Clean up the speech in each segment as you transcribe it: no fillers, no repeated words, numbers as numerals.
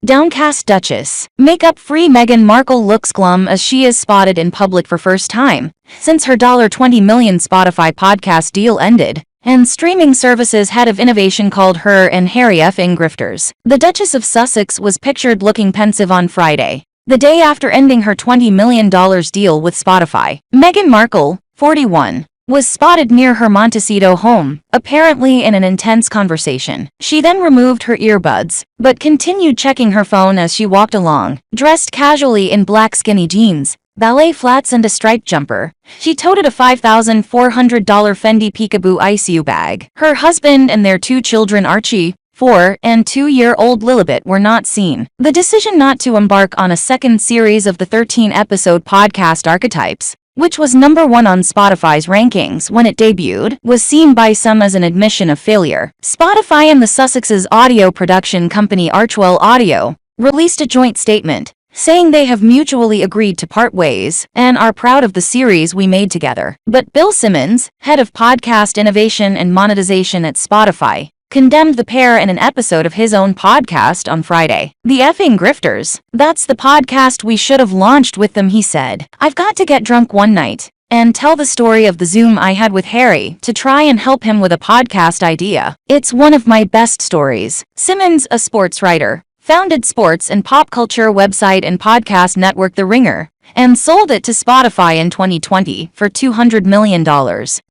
Downcast Duchess. Makeup-free Meghan Markle looks glum as she is spotted in public for first time since her $20 million Spotify podcast deal ended, and streaming services head of innovation called her and Harry effing grifters. The Duchess of Sussex was pictured looking pensive on Friday, the day after ending her $20 million deal with Spotify. Meghan Markle, 41, was spotted near her Montecito home, apparently in an intense conversation. She then removed her earbuds, but continued checking her phone as she walked along. Dressed casually in black skinny jeans, ballet flats and a striped jumper, she toted a $5,400 Fendi Peekaboo ICU bag. Her husband and their two children Archie, 4, and 2-year-old Lilibet were not seen. The decision not to embark on a second series of the 13-episode podcast Archetypes, which was #1 on Spotify's rankings when it debuted, was seen by some as an admission of failure. Spotify and the Sussex's audio production company Archwell Audio released a joint statement, saying they have mutually agreed to part ways and are proud of the series we made together. But Bill Simmons, head of podcast innovation and monetization at Spotify, condemned the pair in an episode of his own podcast on Friday. "The effing grifters. That's the podcast we should have launched with them," he said. "I've got to get drunk one night and tell the story of the Zoom I had with Harry to try and help him with a podcast idea. It's one of my best stories." Simmons, a sports writer, founded sports and pop culture website and podcast network The Ringer, and sold it to Spotify in 2020 for $200 million.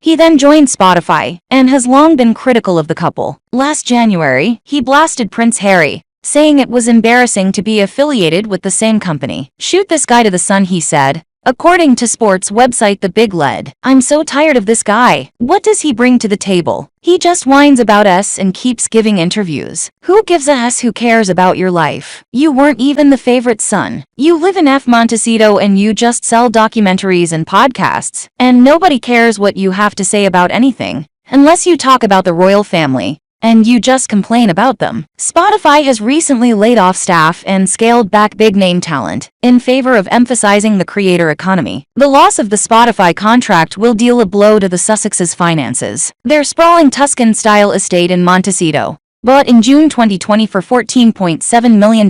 He then joined Spotify, and has long been critical of the couple. Last January, he blasted Prince Harry, saying it was embarrassing to be affiliated with the same company. "Shoot this guy to the sun," he said. According to sports website The Big Lead, "I'm so tired of this guy. What does he bring to the table? He just whines about us and keeps giving interviews. Who gives a s who cares about your life? You weren't even the favorite son. You live in Montecito and you just sell documentaries and podcasts, and nobody cares what you have to say about anything, unless you talk about the royal family, and you just complain about them." Spotify has recently laid off staff and scaled back big-name talent in favor of emphasizing the creator economy. The loss of the Spotify contract will deal a blow to the Sussex's finances. Their sprawling Tuscan-style estate in Montecito, bought in June 2020 for $14.7 million,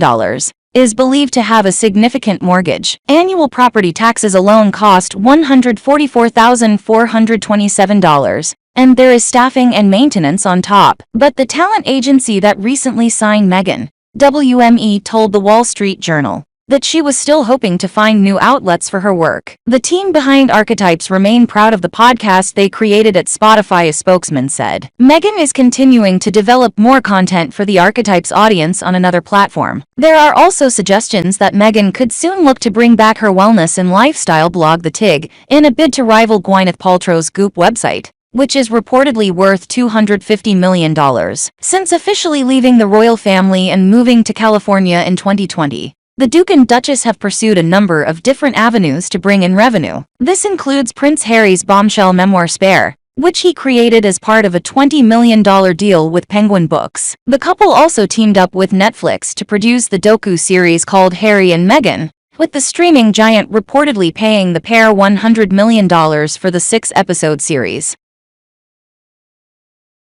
is believed to have a significant mortgage. Annual property taxes alone cost $144,427. And there is staffing and maintenance on top. But the talent agency that recently signed Meghan, WME, told the Wall Street Journal that she was still hoping to find new outlets for her work. The team behind Archetypes remain proud of the podcast they created at Spotify, a spokesman said. Meghan is continuing to develop more content for the Archetypes audience on another platform. There are also suggestions that Meghan could soon look to bring back her wellness and lifestyle blog The Tig in a bid to rival Gwyneth Paltrow's Goop website, which is reportedly worth $250 million. Since officially leaving the royal family and moving to California in 2020, the Duke and Duchess have pursued a number of different avenues to bring in revenue. This includes Prince Harry's bombshell memoir Spare, which he created as part of a $20 million deal with Penguin Books. The couple also teamed up with Netflix to produce the docu-series called Harry and Meghan, with the streaming giant reportedly paying the pair $100 million for the 6-episode series.